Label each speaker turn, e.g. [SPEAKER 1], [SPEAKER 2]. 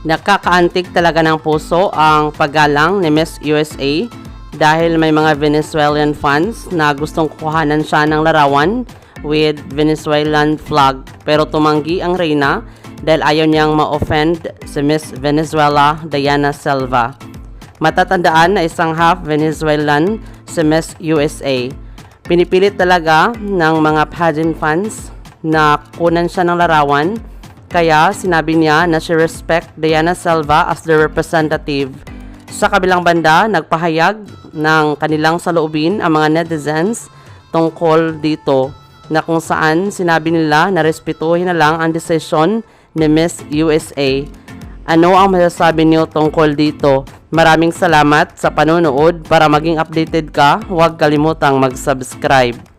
[SPEAKER 1] Nakakaantig talaga ng puso ang paggalang ni Miss USA dahil may mga Venezuelan fans na gustong kuhanan siya ng larawan with Venezuelan flag, pero tumanggi ang reyna dahil ayaw niyang ma-offend si Miss Venezuela Diana Silva. Matatandaan na isang half Venezuelan si Miss USA. Pinipilit talaga ng mga pageant fans na kunan siya ng larawan, kaya sinabi niya na she respect Diana Silva as the representative. Sa kabilang banda, nagpahayag ng kanilang saloobin ang mga netizens tungkol dito, na kung saan sinabi nila na respetuhin na lang ang desisyon ni Miss USA. Ano ang masasabi niyo tungkol dito? Maraming salamat sa panonood. Para maging updated ka, huwag kalimutang mag-subscribe.